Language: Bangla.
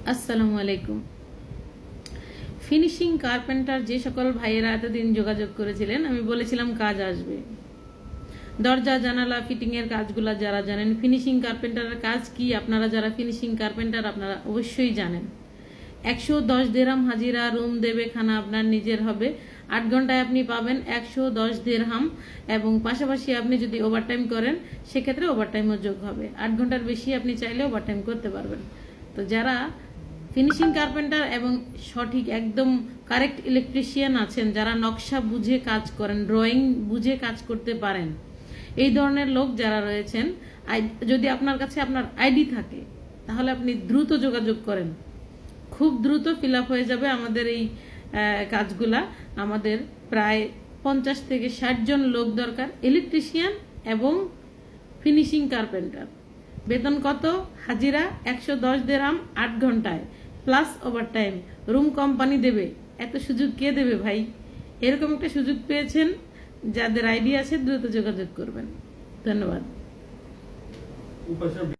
আসসালামু আলাইকুম। ফিনিশিং কার্পেন্টার যে সকল ভাইয়েরা এতদিন যোগাযোগ করেছিলেন, আমি বলেছিলাম কাজ আসবে। দরজা জানালা ফিটিংয়ের কাজগুলো যারা জানেন, ফিনিশিং কার্পেন্টারের কাজ কি, আপনারা যারা ফিনিশিং কার্পেন্টার আপনারা অবশ্যই জানেন। 110 দিরহাম হাজিরা, রুম দেবে, খানা আপনার নিজের হবে। 8 ঘন্টায় আপনি পাবেন 110 দিরহাম, এবং পাশাপাশি আপনি যদি ওভারটাইম করেন সেক্ষেত্রে ওভারটাইমও যোগ হবে। 8 ঘন্টার বেশি আপনি চাইলে ওভারটাইম করতে পারবেন। তো যারা ফিনিশিং কার্পেন্টার এবং সঠিক একদম কারেক্ট ইলেকট্রিশিয়ান আছেন, যারা নকশা বুঝে কাজ করেন, ড্রয়িং বুঝে কাজ করতে পারেন, এই ধরনের লোক যারা রয়েছেন, যদি আপনার কাছে আপনার আইডি থাকে তাহলে আপনি দ্রুত যোগাযোগ করেন। খুব দ্রুত ফিল আপ হয়ে যাবে আমাদের এই কাজগুলা। আমাদের প্রায় 50 থেকে 60 জন লোক দরকার, ইলেকট্রিশিয়ান এবং ফিনিশিং কার্পেন্টার। বেতন কত? হাজিরা 110 দিরহাম 8 ঘন্টায় প্লাস ওভারটাইম, রুম কোম্পানি দেবে। এত সুযোগ কে দেবে ভাই? এরকম একটা সুযোগ পেয়েছেন, যাদের আইডিয়া আছে দ্রুত যোগাযোগ করবেন। ধন্যবাদ।